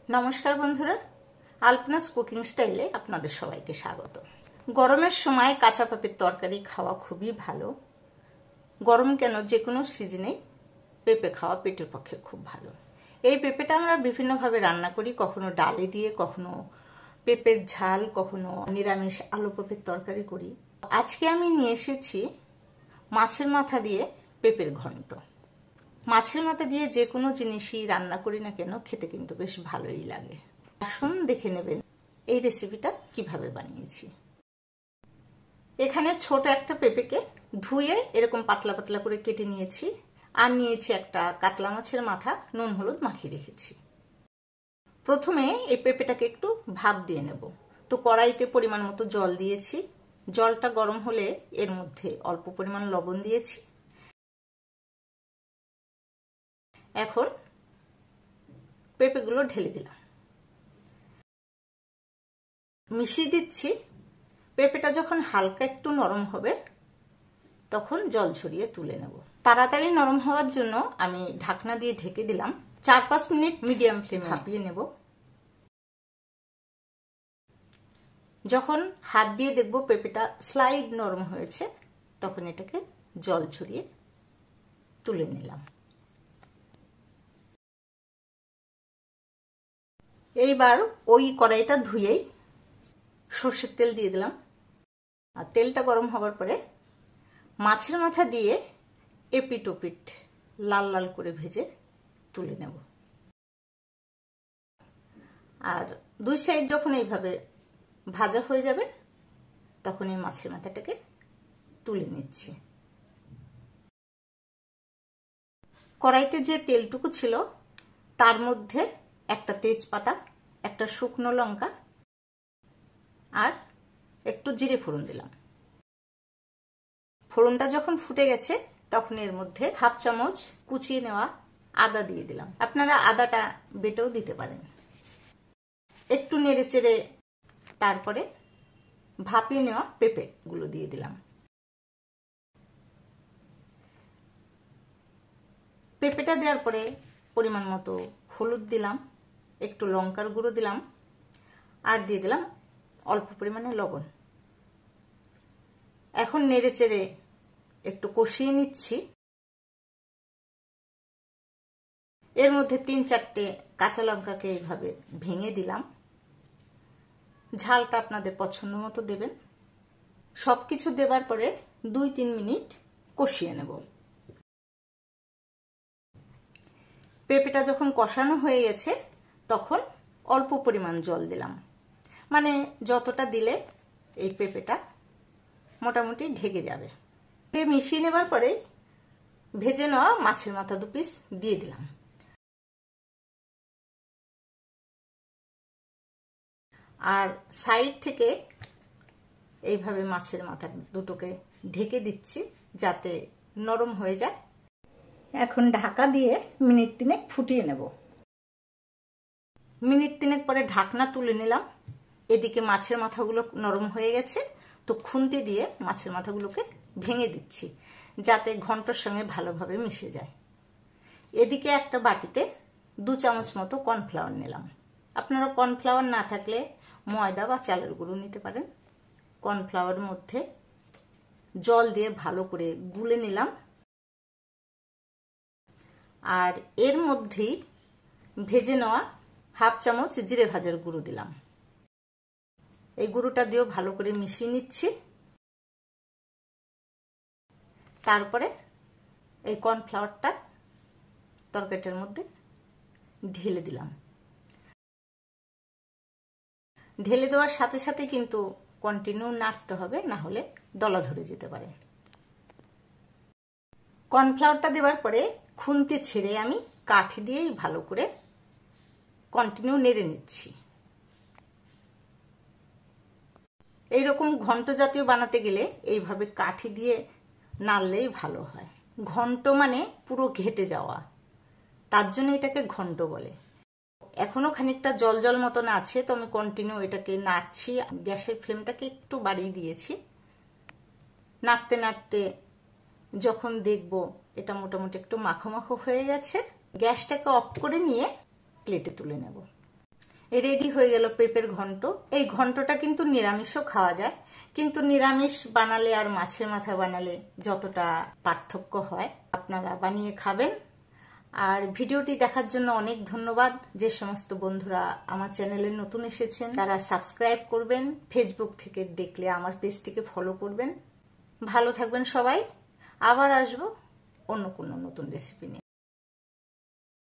নমস্কার বন্ধুরা, আলপনাস কুকিং স্টাইলে আপনাদের সবাইকে স্বাগত। গরমের সময় কাঁচা পেঁপের তরকারি খাওয়া খুবই ভালো। গরম কেন, যে কোনো সিজনে পেঁপে খাওয়া পেটের পক্ষে খুব ভালো। এই পেঁপেটা আমরা বিভিন্নভাবে রান্না করি, কখনো ডালে দিয়ে, কখনো পেঁপের ঝাল, কখনো নিরামিষ আলু পেঁপের তরকারি করি। আজকে আমি নিয়ে এসেছি মাছের মাথা দিয়ে পেঁপের ঘন্ট। মাছের মাথা দিয়ে যে কোনো জিনিসই রান্না করি না কেন, খেতে কিন্তু বেশ ভালোই লাগে। আসুন দেখে নেবেন এই রেসিপিটা কিভাবে বানিয়েছি। এখানে ছোট একটা পেঁপেকে ধুয়ে এরকম পাতলা পাতলা করে কেটে নিয়েছি, আর নিয়েছি একটা কাতলা মাছের মাথা, নুন হলুদ মাখিয়ে রেখেছি। প্রথমে এই পেঁপেটাকে একটু ভাপ দিয়ে নেব। তো কড়াইতে পরিমাণ মতো জল দিয়েছি। জলটা গরম হলে এর মধ্যে অল্প পরিমাণ লবণ দিয়েছি। এখন পেঁপেগুলো ঢেলে দিলাম, মিশিয়ে দিচ্ছি। পেঁপেটা যখন হালকা একটু নরম হবে তখন জল ঝরিয়ে তুলে নেব। তাড়াতাড়ি নরম হওয়ার জন্য আমি ঢাকনা দিয়ে ঢেকে দিলাম। 4-5 মিনিট মিডিয়াম ফ্লেমে ভাপিয়ে নেব। যখন হাত দিয়ে দেখব পেঁপেটা স্লাইড নরম হয়েছে, তখন এটাকে জল ঝরিয়ে তুলে নিলাম। এইবার ওই কড়াইটা ধুয়েই সর্ষের তেল দিয়ে দিলাম। আর তেলটা গরম হবার পরে মাছের মাথা দিয়ে এপিট ওপিট লাল লাল করে ভেজে তুলে নেব। আর দুই সাইড যখন এইভাবে ভাজা হয়ে যাবে তখন এই মাছের মাথাটাকে তুলে নিচ্ছি। কড়াইতে যে তেলটুকু ছিল তার মধ্যে একটা তেজপাতা, একটা শুকনো লঙ্কা আর একটু জিরে ফোড়ন দিলাম। ফোড়নটা যখন ফুটে গেছে তখন এর মধ্যে 1/2 চামচ কুচিয়ে নেওয়া আদা দিয়ে দিলাম। আপনারা আদাটা বেটেও দিতে পারেন। একটু নেড়ে চেড়ে তারপরে ভাপিয়ে নেওয়া পেঁপে গুলো দিয়ে দিলাম। পেঁপেটা দেওয়ার পরে পরিমাণ মতো হলুদ দিলাম, একটু লঙ্কার গুঁড়ো দিলাম, আর দিয়ে দিলাম অল্প পরিমাণে লবণ। এখন নেড়ে চেড়ে একটু কষিয়ে নিচ্ছি। এর মধ্যে 3-4টে কাঁচা লঙ্কাকে এইভাবে ভেঙে দিলাম। ঝালটা আপনাদের পছন্দ মতো দেবেন। সবকিছু দেবার পরে 2-3 মিনিট কষিয়ে নেব। পেঁপেটা যখন কষানো হয়ে গেছে তখন অল্প পরিমাণ জল দিলাম, মানে যতটা দিলে এই পেঁপেটা মোটামুটি ঢেকে যাবে। মিশিয়ে নেবার পরে ভেজে নেওয়া মাছের মাথা 2 পিস দিয়ে দিলাম। আর সাইড থেকে এইভাবে মাছের মাথা দুটোকে ঢেকে দিচ্ছি যাতে নরম হয়ে যায়। এখন ঢাকা দিয়ে মিনিট 3 ফুটিয়ে নেব। মিনিট 3 পরে ঢাকনা তুলে নিলাম। এদিকে মাছের মাথাগুলো নরম হয়ে গেছে, তো খুন্তি দিয়ে মাছের মাথাগুলোকে ভেঙে দিচ্ছি যাতে ঘন্টর সঙ্গে ভালোভাবে মিশে যায়। এদিকে একটা বাটিতে 2 চামচ মতো কর্নফ্লাওয়ার নিলাম। আপনারা কর্নফ্লাওয়ার না থাকলে ময়দা বা চালের গুঁড়ো নিতে পারেন। কর্নফ্লাওয়ারের মধ্যে জল দিয়ে ভালো করে গুলে নিলাম। আর এর মধ্যেই ভেজে নেওয়া 1/2 চামচ জিরে ভাজার গুঁড়ো দিলাম। এই গুঁড়োটা দিয়েও ভালো করে মিশিয়ে নিচ্ছি। তারপরে এই কর্নফ্লাওয়ারটা তরকারিটার মধ্যে ঢেলে দিলাম। ঢেলে দেওয়ার সাথে সাথে কিন্তু কন্টিনিউ নাড়তে হবে, না হলে দলা ধরে যেতে পারে। কর্নফ্লাওয়ারটা দেওয়ার পরে খুন্তি ছেড়ে আমি কাঠি দিয়েই ভালো করে কন্টিনিউ নেড়ে নিচ্ছি। এইরকম ঘন্ট জাতীয় বানাতে গেলে এইভাবে কাঠি দিয়ে নাড়লেই ভালো হয়। ঘন্ট মানে পুরো ঘেটে যাওয়া, তার জন্য এটাকে ঘন্ট বলে। এখনো খানিকটা জল জল মতন আছে, তো আমি কন্টিনিউ এটাকে নাড়ছি। গ্যাসের ফ্লেমটাকে একটু বাড়িয়ে দিয়েছি। নাড়তে নাড়তে যখন দেখব এটা মোটামুটি একটু মাখো মাখো হয়ে গেছে, গ্যাসটাকে অফ করে নিয়ে প্লেটে তুলে নেব। রেডি হয়ে গেল পেঁপের ঘন্ট। এই ঘন্টটা কিন্তু নিরামিষও খাওয়া যায়, কিন্তু নিরামিষ বানালে আর মাছের মাথা বানালে যতটা পার্থক্য হয়, আপনারা বানিয়ে খাবেন। আর ভিডিওটি দেখার জন্য অনেক ধন্যবাদ। যে সমস্ত বন্ধুরা আমার চ্যানেলে নতুন এসেছেন তারা সাবস্ক্রাইব করবেন, ফেসবুক থেকে দেখলে আমার পেজটিকে ফলো করবেন। ভালো থাকবেন সবাই। আবার আসবো অন্য কোনো নতুন রেসিপি নিয়ে।